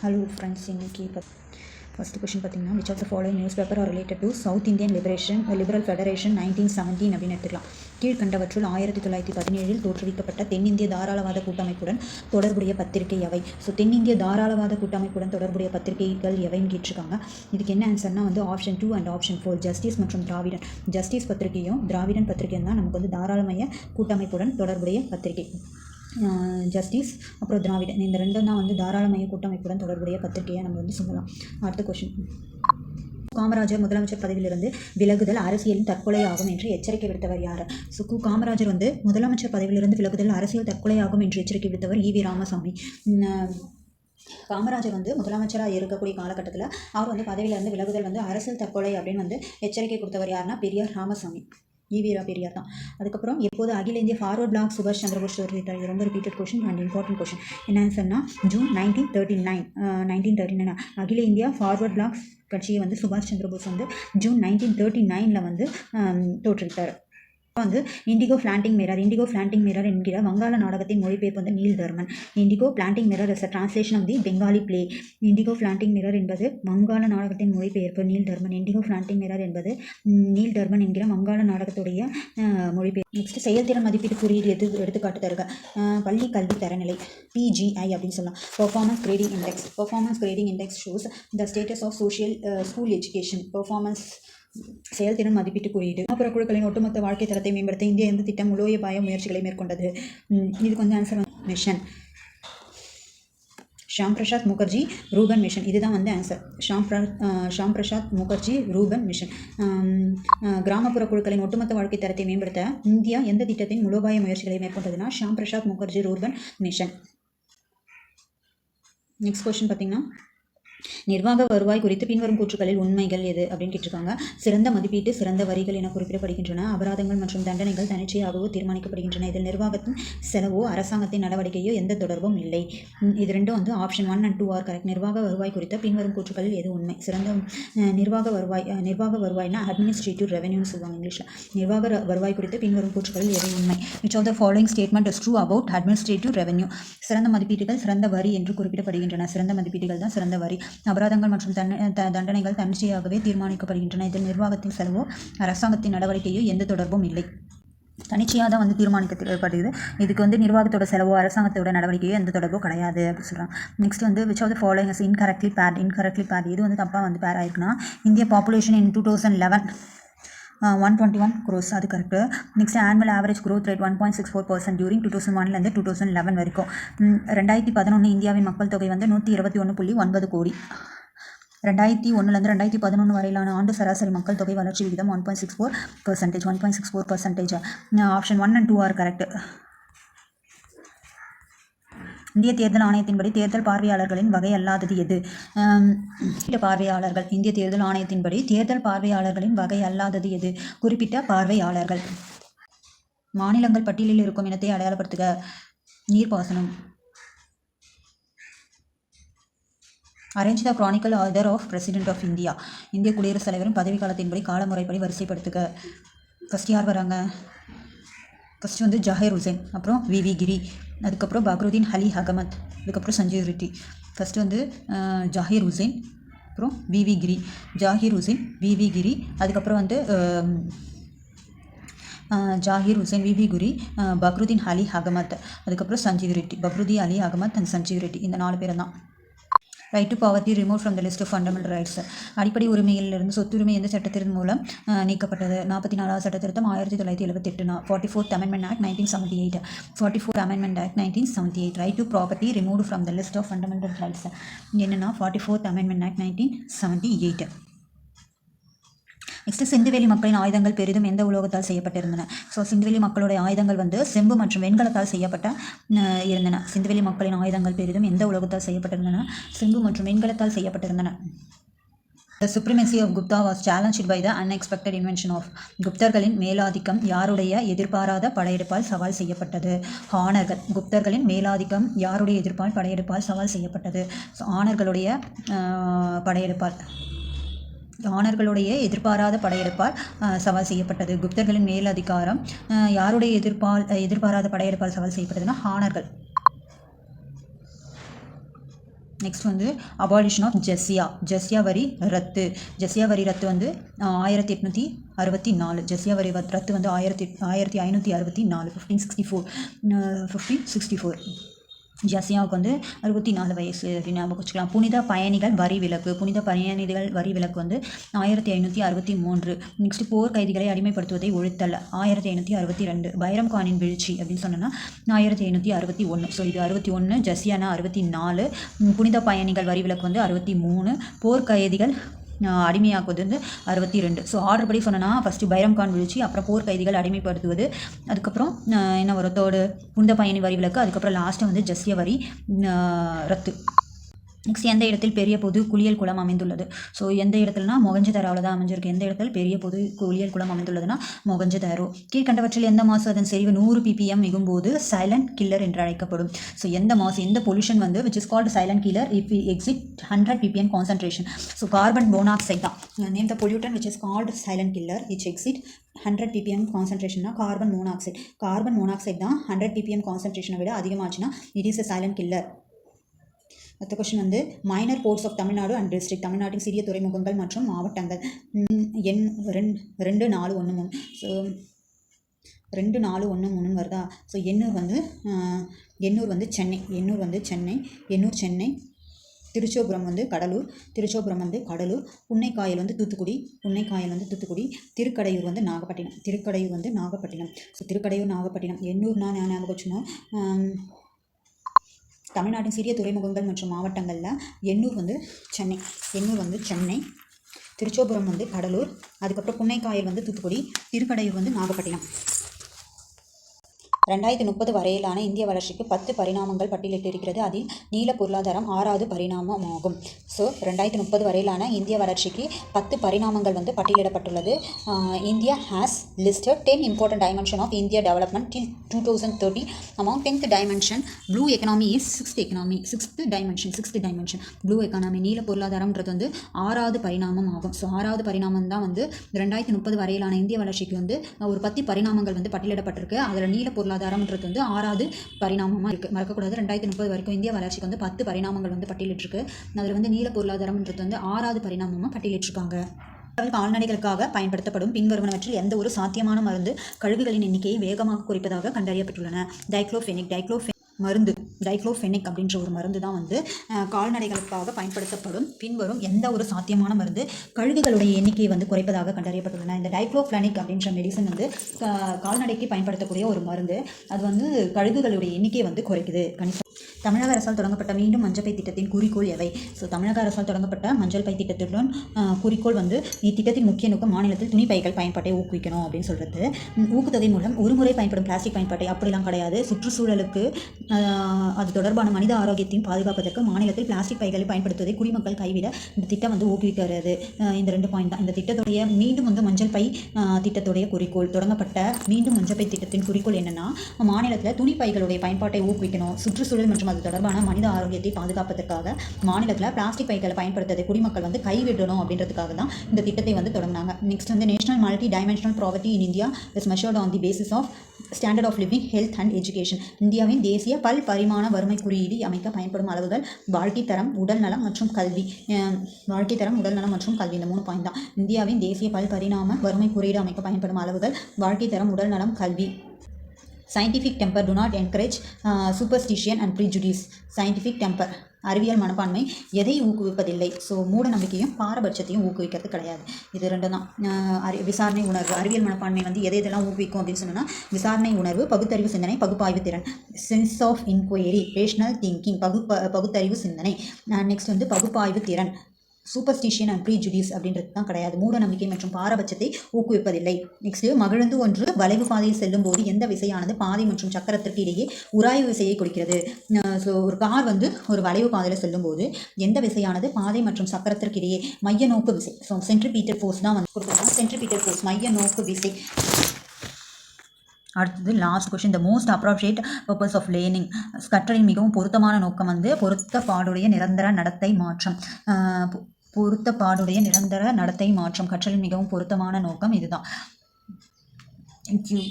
Hello friends, இன்னைக்கு first question பார்த்தீங்கன்னா which of the following newspaper are related to South Indian Liberal Federation 1917 அப்படின்னு எடுத்துக்கலாம். கீழ்கண்டவற்றுள் 1917 தோற்றுவிக்கப்பட்ட தென்னிந்திய தாராளவாத கூட்டமைப்புடன் தொடர்புடைய பத்திரிகை எவை? ஸோ தென்னிந்திய தாராளவாத கூட்டமைப்புடன் தொடர்புடைய பத்திரிகைகள் எவைன்னு கேட்டிருக்காங்க. இதுக்கு என்ன ஆன்சர்னா வந்து ஆப்ஷன் 2 அண்ட் ஆப்ஷன் 4 ஜஸ்டிஸ் மற்றும் திராவிடன். ஜஸ்டிஸ் பத்திரிகையும் திராவிடன் பத்திரிகையும் தான் நமக்கு வந்து தாராளமய கூட்டமைப்புடன் தொடர்புடைய பத்திரிகை. ஜஸ்டிஸ் அப்புறம் திராவிடன் இந்த ரெண்டும் தான் வந்து தாராளமய கூட்டமைப்புடன் தொடர்புடைய பத்திரிகையை நம்ம வந்து சொல்லலாம். அடுத்த கொஸ்டின், காமராஜர் முதலமைச்சர் பதவியிலிருந்து விலகுதல் அரசியலின் தற்கொலை ஆகும் என்று எச்சரிக்கை விடுத்தவர் யார்? ஸோ காமராஜர் வந்து முதலமைச்சர் பதவியிலிருந்து விலகுதல் அரசியல் தற்கொலை ஆகும் என்று எச்சரிக்கை விடுத்தவர் ஈவி ராமசாமி. காமராஜர் வந்து முதலமைச்சராக இருக்கக்கூடிய காலகட்டத்தில் அவர் வந்து பதவியிலிருந்து விலகுதல் வந்து அரசியல் தற்கொலை அப்படின்னு வந்து எச்சரிக்கை கொடுத்தவர் யாருன்னா பெரியார் ராமசாமி. ஈவீரா பெரியார் தான். அதுக்கப்புறம் எப்போது அகில இந்திய ஃபார்வர்ட் பிளாக் சுபாஷ் சந்திரபோஸ் தோற்றுவித்தார்? இது ரொம்ப repeated question and important question. என்ன ஆன்சர்னா ஜூன் 1939. அகில இந்தியா ஃபார்வர்ட் பிளாக் கட்சியை வந்து சுபாஷ் சந்திரபோஸ் வந்து ஜூன் 1939 வந்து தோற்றுவித்தார். வந்து இண்டிகோ பிளான்டிங் மிரர் என்கிற வங்காள நாடகத்தின் மொழிபெயர்ப்பு வந்து Nil Darpan. Indigo planting mirror is a translation of the Bengali play. Indigo planting mirror என்பது வங்காள நாடகத்தின் மொழிபெயர்ப்பு Nil Darpan. Indigo planting mirror என்பது நீல் தர்மன் என்கிற வங்காள நாடகத்துடைய மொழிபெயர்ப்பு. நெக்ஸ்ட், செயல்திறன் மதிப்பீட்டு குறியீடு எடுத்துக்காட்டு தருக. பள்ளி கல்வி தரநிலை PGI அப்படின்னு சொல்லலாம். Performance grading index shows the status of school education. Performance செயல்திறன் மதிப்பீட்டு குறியீடு. அப்புற குழுக்களின் ஒட்டுமொத்த வாழ்க்கை தரத்தை மேம்படுத்த இந்தியா எந்த திட்டம் மூலோபாய முயற்சிகளை மேற்கொண்டது? இதுக்கு வந்து answer mission. Shyam Prasad Mukherjee rurban mission. இதுதான் வந்து answer. Shyam Prasad Mukherjee rurban mission. கிராமப்புற குழுக்களின் ஒட்டுமொத்த வாழ்க்கை தரத்தை மேம்படுத்த இந்தியா எந்த திட்டத்தின் மூலோபாய முயற்சிகளை மேற்கொண்டதுன்னா Shyam Prasad Mukherjee rurban mission. Next question பார்த்தீங்கன்னா, நிர்வாக வருவாய் குறித்து பின்வரும் கூற்றுகளில் உண்மைகள் எது அப்படின்னு கேட்டிருக்காங்க. சிறந்த மதிப்பீட்டு சிறந்த வரிகள் என குறிப்பிடப்படுகின்றன. அபராதங்கள் மற்றும் தண்டனைகள் தனிச்சையாகவோ தீர்மானிக்கப்படுகின்றன. இதில் நிர்வாகத்தின் செலவோ அரசாங்கத்தின் நடவடிக்கையோ எந்த தொடர்பும் இல்லை. இது ரெண்டும் வந்து ஆப்ஷன் 1 and 2 ஆர் கரெக்ட். நிர்வாக வருவாய் குறித்த பின்வரும் கூற்றுகளில் எது உண்மை? சிறந்த நிர்வாக வருவாய்னா அட்மினிஸ்ட்ரேட்டிவ் ரெவென்யூன்னு சொல்லுவாங்க இங்கிலீஷில். நிர்வாக வருவாய் குறித்த பின்வரும் கூற்றுகளில் எது உண்மை? Which of the following statement is true about administrative revenue? சிறந்த மதிப்பீடுகள் சிறந்த வரி என்று குறிப்பிடப்படுகின்றன. சிறந்த மதிப்பீடுகள் தான் சிறந்த வரி. அபராதங்கள் மற்றும் தண்டனைகள் தன்னிச்சையாகவே தீர்மானிக்கப்படுகின்றன. இதில் நிர்வாகத்தின் செலவோ அரசாங்கத்தின் நடவடிக்கையோ எந்த தொடர்பும் இல்லை. தனிச்சையாக தான் வந்து தீர்மானிக்கப்படுது. இதுக்கு வந்து நிர்வாகத்தோட செலவோ அரசாங்கத்தோட நடவடிக்கையோ எந்த தொடர்பும் கிடையாது அப்படின்னு சொல்கிறாங்க. நெக்ஸ்ட் வந்து which of the following is incorrectly paired. இது வந்து தப்பாக வந்து பேர் ஆயிருக்குன்னா இந்திய பாப்புலேஷன் இன் 2011 121 crores, அது correct. Next, annual average growth rate 1.64% during 2001 2011 வரைக்கும். 2011 இந்தியாவின் மக்கள் தொகை வந்து 121.9 கோடி. 2001 2011 வரையிலான ஆண்டு சராசரி மக்கள் தொகை வளர்ச்சி விகிதம் 1.64%. Option 1 and 2 are correct. இந்திய தேர்தல் ஆணையத்தின்படி தேர்தல் பார்வையாளர்களின் வகை அல்லாதது எது? பார்வையாளர்கள். இந்திய தேர்தல் ஆணையத்தின்படி தேர்தல் பார்வையாளர்களின் வகை அல்லாதது எது? குறிப்பிட்ட பார்வையாளர்கள். மாநிலங்கள் பட்டியலில் இருக்கும் இனத்தை அடையாளப்படுத்துக. நீர்ப்பாசனம். Arrange the chronological order of president of India. இந்திய குடியரசுத் தலைவரின் பதவிக்காலத்தின்படி காலமுறைப்படி வரிசைப்படுத்துக. ஃபர்ஸ்ட் யார் வராங்க? ஃபஸ்ட்டு வந்து ஜாகிர் ஹுசைன், அப்புறம் விவி கிரி, அதுக்கப்புறம் பக்ருதீன் அலி அகமத், அதுக்கப்புறம் சஞ்சீவ் ரெட்டி. ஃபஸ்ட்டு வந்து ஜாகிர் ஹுசைன், அப்புறம் விவி கிரி. ஜாகிர் ஹுசைன், விவி கிரி, அதுக்கப்புறம் வந்து ஜாகிர் ஹுசைன், விவி குரி, பக்ருதீன் அலி அகமத், அதுக்கப்புறம் சஞ்சீவ் ரெட்டி. பக்ருதீன் அலி அகமத் அண்ட் சஞ்சீவ் ரெட்டி, இந்த 4 பேரும் தான். Right to poverty remove from the list of fundamental rights. அடிப்படை உரிமையிலிருந்து சொத்துரிமை எந்த சட்டத்தின் மூலம் நீக்கப்பட்டது? 44வது சட்டத்திருத்தம் 1978. 44th Amendment Act 1978. 44th Amendment Act 1978. Right to property removed from the list of fundamental rights என்னன்னா 44th Amendment Act 1978. நெக்ஸ்ட், சிந்துவெளி மக்களின் ஆயுதங்கள் பெரிதும் எந்த உலோகத்தால் செய்யப்பட்டிருந்தன? ஸோ சிந்துவெளி மக்களுடைய ஆயுதங்கள் வந்து செம்பு மற்றும் வெண்கலத்தால் இருந்தன. சிந்துவெளி மக்களின் ஆயுதங்கள் பெரிதும் எந்த உலோகத்தால் செய்யப்பட்டிருந்தன? செம்பு மற்றும் வெண்கலத்தால் செய்யப்பட்டிருந்தன. The supremacy of Gupta was challenged by the unexpected invention of. குப்தர்களின் மேலாதிக்கம் யாருடைய எதிர்பாராத படையெடுப்பால் சவால் செய்யப்பட்டது? ஆணர்கள். குப்தர்களின் மேலாதிக்கம் யாருடைய படையெடுப்பால் சவால் செய்யப்பட்டது? ஸோ ஆணர்களுடைய எதிர்பாராத படையெடுப்பால் சவால் செய்யப்பட்டது. குப்தர்களின் மேலதிகாரம் யாருடைய எதிர்பாராத படையெடுப்பால் சவால் செய்யப்பட்டதுன்னா ஆணர்கள். நெக்ஸ்ட் வந்து அபாலிஷன் ஆஃப் ஜெஸ்யா வரி ரத்து. ஜெஸ்யா வரி ரத்து வந்து 1864. ஜெஸ்யா வரி ரத்து வந்து 1564 1564. ஜசியாவுக்கு வந்து 64 வயசு அப்படின்னு ஞாபகம் வச்சுக்கலாம். புனித பயணிகள் வரி விலக்கு வந்து 1563. நெக்ஸ்ட் போர் கைதிகளை அடிமைப்படுத்துவதை ஒழித்தல் 1562. பைரம் கானின் வீழ்ச்சி அப்படின்னு சொன்னோன்னா 1561. ஸோ இது 61, ஜசியானா 64, புனித பயணிகள் வரி விலக்கு வந்து 63, போர் கைதிகள் அடிமையாக்குவது வந்து 62. ஸோ ஆர்டர் படி சொன்னோன்னா ஃபஸ்ட்டு பைரம் கான் வீழ்ச்சி, அப்புறம் போர் கைதிகள் அடிமைப்படுத்துவது, அதுக்கப்புறம் என்ன வரும் தோடு புனித பயணி வரி விலக்கு, அதுக்கப்புறம் லாஸ்ட்டாக வந்து ஜஸ்ய வரி ரத்து. நெக்ஸ்ட் எந்த இடத்தில் பெரிய பொது குளியல் குளம் அமைந்துள்ளது? ஸோ எந்த இடத்துலனா மொகஞ்சதாரோவில் தான் அமைஞ்சிருக்கு. எந்த இடத்தில் பெரிய பொது குளியல் குளம் அமைந்துள்ளதுன்னா மொகஞ்சதாரோ. கீழ்கண்டவற்றில் எந்த மாசு அதன் செறிவு 100 ppm மிகும்போது சைலண்ட் கில்லர் என்று அழைக்கப்படும்? ஸோ எந்த மாசு, எந்த பொல்யூஷன் வந்து which is called silent killer if exceed 100 ppm concentration? So carbon monoxide தான். Name the pollutant which is called silent killer which exceed 100 ppm கான்சன்ட்ரேஷன்னா கார்பன் மோனாக்சைடு. கார்பன் மோனாக்சைடு தான் 100 ppm கான்சன்ட்ரேஷனை விட அதிகமாச்சுன்னா it is a silent killer. அடுத்த question வந்து minor ports of Tamil Nadu and district. தமிழ்நாட்டின் சிறிய துறைமுகங்கள் மற்றும் மாவட்டங்கள். எண் 2413. ஸோ 2413 வருதா? ஸோ எண்ணூர் வந்து சென்னை. திருச்சோபுரம் வந்து கடலூர். புன்னைக்காயல் வந்து தூத்துக்குடி. திருக்கடையூர் வந்து நாகப்பட்டினம். ஸோ திருக்கடையூர் நாகப்பட்டினம். எண்ணூர்னா ஞாபகம் வச்சுக்கணும். தமிழ்நாட்டின் சிறிய துறைமுகங்கள் மற்றும் மாவட்டங்களில் எண்ணூர் வந்து சென்னை, திருச்சோபுரம் வந்து கடலூர், அதுக்கப்புறம் புன்னைக்காயல் வந்து தூத்துக்குடி, திருக்கடையூர் வந்து நாகப்பட்டினம். 2030 வரையிலான இந்திய வளர்ச்சிக்கு 10 பரிணாமங்கள் பட்டியலிட்டிருக்கிறது. அதில் நீல பொருளாதாரம் 6வது பரிணாமமாகும். ஸோ 2030 வரையிலான இந்திய வளர்ச்சிக்கு 10 பரிணாமங்கள் வந்து பட்டியலிடப்பட்டுள்ளது. India has listed 10 important dimension of India development till 2030. Among 10th dimension blue economy is 6th dimension blue economy. நீல பொருளாதாரம்ன்றது வந்து 6வது பரிணாமம் ஆகும். ஸோ 6வது பரிணாமம் தான் வந்து 2030 வரையிலான இந்திய வளர்ச்சிக்கு வந்து ஒரு 10 பரிணாமங்கள் வந்து பட்டியலிடப்பட்டிருக்கு. அதில் நீல பொருளாதாரம்ன்றது வந்து 6வது பரிணாமமாக இருக்குது. மறக்கக்கூடாது. 2030 வரைக்கும் இந்திய வளர்ச்சிக்கு வந்து 10 பரிணாமங்கள் வந்து பட்டியலிட்டிருக்கு. அதில் வந்து நீல பொருளாதாரம்ன்றது வந்து 6வது பரிணாமமாக பட்டியலிட்டிருக்காங்க. கால்நடைகளுக்காக பயன்படுத்தப்படும் பின்வருவனவற்றில் எந்த ஒரு சாத்தியமான மருந்து கழுகுகளின் எண்ணிக்கையை வேகமாக குறைப்பதாக கண்டறியப்பட்டுள்ளன? டைக்ளோஃபெனிக் அப்படின்ற ஒரு மருந்து தான் வந்து கால்நடைகளுக்காக பயன்படுத்தப்படும் பின்வரும் எந்த ஒரு சாத்தியமான மருந்து கழுகுகளுடைய எண்ணிக்கையை வந்து குறைப்பதாக கண்டறியப்பட்டுள்ளன? இந்த டைக்ளோஃபெனிக் அப்படின்ற மெடிசன் வந்து கால்நடைக்கு பயன்படுத்தக்கூடிய ஒரு மருந்து. அது வந்து கழுகுகளுடைய எண்ணிக்கையை வந்து குறைக்குது. தமிழக அரசால் தொடங்கப்பட்ட மீண்டும் மஞ்சள் பை திட்டத்தின் குறிக்கோள் எவை? ஸோ தமிழக அரசால் தொடங்கப்பட்ட மஞ்சள் பை திட்டத்துடன் குறிக்கோள் வந்து இத்திட்டத்தின் முக்கிய நோக்கம் மாநிலத்தில் துணிப்பைகள் பயன்பாட்டை ஊக்குவிக்கணும் அப்படின்னு சொல்கிறது. ஊக்குத்தொகை மூலம் ஒருமுறை பயன்படும் பிளாஸ்டிக் பயன்பாட்டை அப்படிலாம் கிடையாது. சுற்றுச்சூழலுக்கு அது தொடர்பான மனித ஆரோக்கியத்தையும் பாதுகாப்பதற்கு மாநிலத்தில் பிளாஸ்டிக் பைகளை பயன்படுத்துவதை குடிமக்கள் கைவிட இந்த திட்டம் வந்து ஊக்குவிக்கிறது. இந்த 2 பாயிண்ட் தான் இந்த திட்டத்துடைய மீண்டும் வந்து மஞ்சள் பை திட்டத்துடைய குறிக்கோள். தொடங்கப்பட்ட மீண்டும் மஞ்சள் பை திட்டத்தின் குறிக்கோள் என்னென்னா மாநிலத்தில் துணிப்பைகளுடைய பயன்பாட்டை ஊக்குவிக்கணும், சுற்றுச்சூழல் மற்றும் அது தொடர்பான மனித ஆரோக்கியத்தை பாதுகாப்பதற்காக மாநிலத்தில் பிளாஸ்டிக் பைகளை பயன்படுத்துவதை குடிமக்கள் வந்து கைவிடணும் அப்படின்றதுக்காக தான் இந்த திட்டத்தை வந்து தொடங்கினாங்க. நெக்ஸ்ட் வந்து national multidimensional poverty in India is measured on the basis of standard of living, health and education. இந்தியாவின் தேசிய பரிமாண வறுமை குறியீடு அமைக்க பயன்படும் அளவுகள் வாழ்க்கை தரம், உடல்நலம் மற்றும் கல்வி. இந்த 3 பாயிண்ட் தான். இந்தியாவின் தேசிய பரிமாண வறுமை குறியீடு அமைக்க பயன்படும் அளவுகள் வாழ்க்கை தரம், உடல்நலம், கல்வி. Scientific temper do not encourage superstition and prejudice. Scientific temper அறிவியல் மனப்பான்மை எதை ஊக்குவிப்பதில்லை? ஸோ மூட நம்பிக்கையும் பாரபட்சத்தையும் ஊக்குவிக்கிறது கிடையாது. இது 2 தான். விசாரணை உணர்வு. அறிவியல் மனப்பான்மை வந்து எதெல்லாம் ஊக்குவிக்கும் அப்படின்னு சொன்னால் விசாரணை உணர்வு, பகுத்தறிவு சிந்தனை, பகுப்பாய்வு திறன், sense of inquiry, rational thinking, பகுத்தறிவு சிந்தனை. நெக்ஸ்ட் வந்து பகுப்பாய்வு திறன். சூப்பர்ஸ்டிஷியன் அண்ட் ப்ரீஜுடிஸ் அப்படின்றது தான் கிடையாது. மூட நம்பிக்கை மற்றும் பாரபட்சத்தை ஊக்குவிப்பதில்லை. நெக்ஸ்ட்டு மகிழ்ந்து ஒன்று வளைவு பாதையில் செல்லும் போது எந்த விசையானது பாதை மற்றும் சக்கரத்திற்கு இடையே உராய்வு விசையை கொடுக்கிறது? ஸோ ஒரு கார் வந்து ஒரு வளைவு பாதையில் செல்லும் போது எந்த விசையானது பாதை மற்றும் சக்கரத்திற்கு இடையே மைய நோக்கு விசை. ஸோ சென்ட்ரிபீட்டல் ஃபோர்ஸ் தான் வந்து கொடுக்குறாங்க. சென்ட்ரிபீட்டல் ஃபோர்ஸ் மைய நோக்கு விசை. அடுத்தது last question. The most appropriate purpose of learning. கற்றலின் மிகவும் பொருத்தமான நோக்கம் வந்து பொருத்தப்பாடுடைய நிரந்தர நடத்தை மாற்றம். கற்றலின் மிகவும் பொருத்தமான நோக்கம் இதுதான். Thank you.